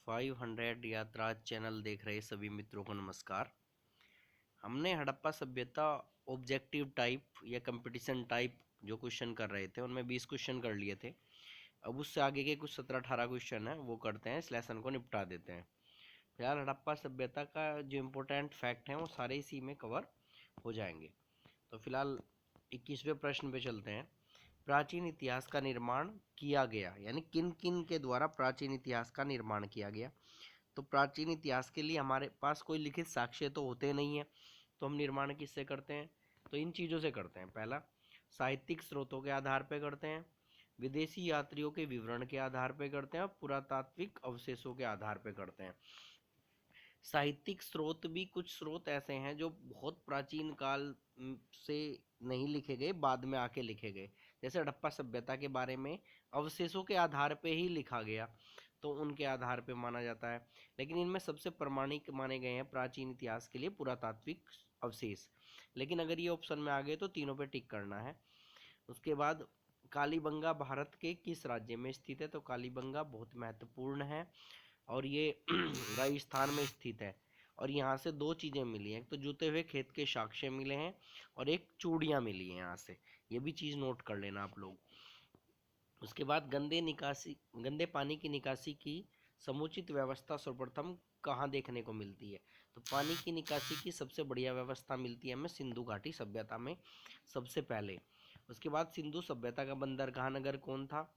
500 यात्रा चैनल देख रहे सभी मित्रों को नमस्कार। हमने हड़प्पा सभ्यता ऑब्जेक्टिव टाइप या कंपटीशन टाइप जो क्वेश्चन कर रहे थे उनमें 20 क्वेश्चन कर लिए थे। अब उससे आगे के कुछ 17-18 क्वेश्चन है वो करते हैं, इस लेसन को निपटा देते हैं। फिलहाल हड़प्पा सभ्यता का जो इम्पोर्टेंट फैक्ट हैं वो सारे इसी में कवर हो जाएंगे। तो फिलहाल 21वें प्रश्न पे चलते हैं। प्राचीन इतिहास का निर्माण किया गया, यानी किन किन के द्वारा प्राचीन इतिहास का निर्माण किया गया। तो प्राचीन इतिहास के लिए हमारे पास कोई लिखित साक्ष्य तो होते नहीं है, तो हम निर्माण किससे करते हैं? तो इन चीज़ों से करते हैं। पहला, साहित्यिक स्रोतों के आधार पर करते हैं, विदेशी यात्रियों के विवरण के आधार पर करते हैं और पुरातात्विक अवशेषों के आधार पर करते हैं। साहित्यिक स्रोत भी कुछ स्रोत ऐसे हैं जो बहुत प्राचीन काल से नहीं लिखे गए, बाद में आके लिखे गए। जैसे हड़प्पा सभ्यता के बारे में अवशेषों के आधार पे ही लिखा गया, तो उनके आधार पे माना जाता है। लेकिन इनमें सबसे प्रमाणिक माने गए हैं प्राचीन इतिहास के लिए पुरातात्विक अवशेष। लेकिन अगर ये ऑप्शन में आ गए तो तीनों पे टिक करना है। उसके बाद कालीबंगा भारत के किस राज्य में स्थित है? तो कालीबंगा बहुत महत्वपूर्ण है और ये राजस्थान में स्थित है। और यहाँ से दो चीज़ें मिली हैं, एक तो जुते हुए खेत के साक्ष्य मिले हैं और एक चूड़ियाँ मिली हैं यहाँ से। ये भी चीज़ नोट कर लेना आप लोग। उसके बाद गंदे पानी की निकासी की समुचित व्यवस्था सर्वप्रथम कहाँ देखने को मिलती है? तो पानी की निकासी की सबसे बढ़िया व्यवस्था मिलती है हमें सिंधु घाटी सभ्यता में सबसे पहले। उसके बाद सिंधु सभ्यता का बंदरगाह नगर कौन था?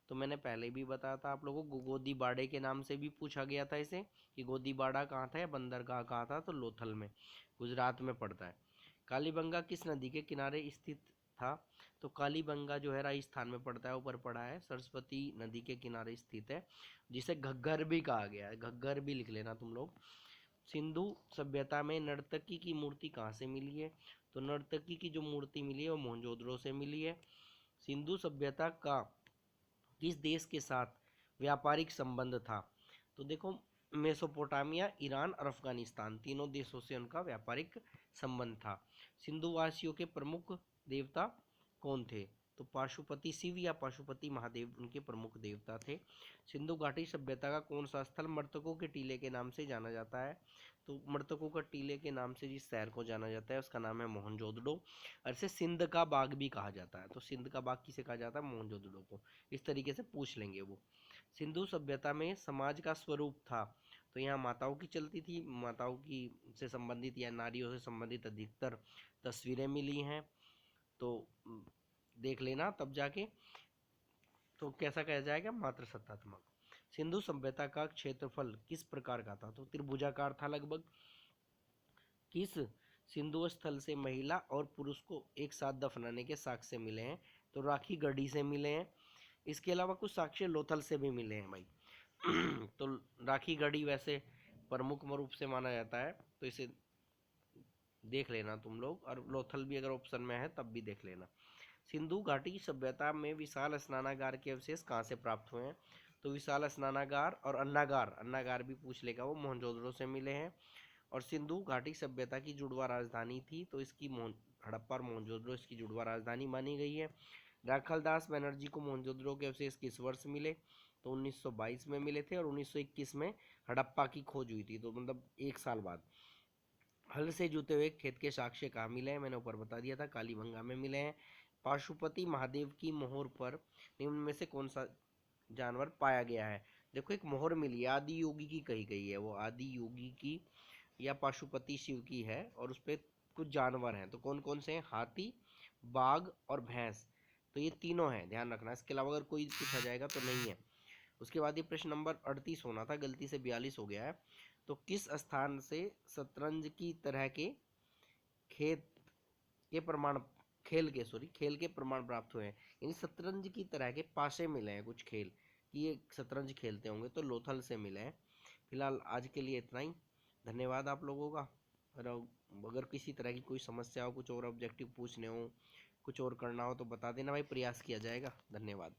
तो मैंने पहले भी बताया था आप लोगों को, गोदी बाड़े के नाम से भी पूछा गया था इसे कि गोदी बाड़ा कहाँ था या बंदरगाह कहाँ था? तो लोथल में, गुजरात में पड़ता है। कालीबंगा किस नदी के किनारे स्थित था? तो कालीबंगा जो है राजस्थान में पड़ता है, ऊपर पड़ा है, सरस्वती नदी के किनारे स्थित है, जिसे घग्गर भी कहा गया है। घग्गर भी लिख लेना तुम लोग। सिंधु सभ्यता में नर्तकी की मूर्ति कहाँ से मिली है? तो नर्तकी की जो मूर्ति मिली है वो मोहनजोदड़ो से मिली है। सिंधु सभ्यता का किस देश के साथ व्यापारिक संबंध था? तो देखो, मेसोपोटामिया, ईरान और अफगानिस्तान, तीनों देशों से उनका व्यापारिक संबंध था। सिंधुवासियों के प्रमुख देवता कौन थे? तो पाशुपति शिव या पाशुपति महादेव उनके प्रमुख देवता थे। सिंधु घाटी सभ्यता का कौन सा स्थल मृतकों के टीले के नाम से जाना जाता है? तो मृतकों का टीले के नाम से जिस शहर को जाना जाता है उसका नाम है मोहनजोदड़ो। और इसे सिंध का बाग भी कहा जाता है। तो सिंध का बाग किसे कहा जाता है? मोहनजोदड़ो को। इस तरीके से पूछ लेंगे वो। सिंधु सभ्यता में समाज का स्वरूप था? तो यहाँ माताओं की चलती थी, माताओं की से संबंधित या नारियों से संबंधित अधिकतर तस्वीरें मिली हैं, तो देख लेना तब जाके। तो कैसा कहा जाएगा? मात्र सत्तात्मक। सिंधु सभ्यता का क्षेत्रफल किस प्रकार का था? तो त्रिभुजाकार था लगभग। किस सिंधु स्थल से महिला और पुरुष को एक साथ दफनाने के साक्ष्य मिले हैं? तो राखी गढ़ी से मिले हैं। इसके अलावा कुछ साक्ष्य लोथल से भी मिले हैं भाई। तो राखी गढ़ी वैसे प्रमुख रूप से माना जाता है, तो इसे देख लेना तुम लोग। और लोथल भी अगर ऑप्शन में है तब भी देख लेना। सिंधु घाटी सभ्यता में विशाल स्नानागार के अवशेष कहाँ से प्राप्त हुए हैं? तो विशाल स्नानागार और अन्नागार, अन्नागार भी पूछ लेगा, वो मोहनजोदड़ो से मिले हैं। और सिंधु घाटी सभ्यता की जुड़वा राजधानी थी, तो इसकी हड़प्पा और मोहनजोदड़ो इसकी जुड़वा राजधानी मानी गई है। राखालदास बनर्जी को मोहनजोदड़ो के अवशेष किस वर्ष मिले? तो 1922 में मिले थे और 1921 में हड़प्पा की खोज हुई थी, तो मतलब एक साल बाद। हल से जुते हुए खेत के साक्ष्य कहाँ मिले हैं? मैंने ऊपर बता दिया था, कालीबंगा में मिले हैं। पाशुपति महादेव की मोहर पर निम्न में से कौन सा जानवर पाया गया है? देखो, एक मोहर मिली है, आदि योगी की कही गई है, वो आदि योगी की या पाशुपति शिव की है, और उस पर कुछ जानवर हैं। तो कौन कौन से हैं? हाथी, बाघ और भैंस। तो ये तीनों हैं, ध्यान रखना। इसके अलावा अगर कोई पूछा जाएगा तो नहीं है। उसके बाद ये प्रश्न नंबर 38 होना था, गलती से 42 हो गया है। तो किस स्थान से शतरंज की तरह के खेत के प्रमाण खेल के प्रमाण प्राप्त हुए हैं? यानी शतरंज की तरह के पासे मिले हैं कुछ खेल कि ये शतरंज खेलते होंगे, तो लोथल से मिले हैं। फिलहाल आज के लिए इतना ही। धन्यवाद आप लोगों का। और अगर किसी तरह की कोई समस्या हो, कुछ और ऑब्जेक्टिव पूछने हो, कुछ और करना हो तो बता देना भाई, प्रयास किया जाएगा। धन्यवाद।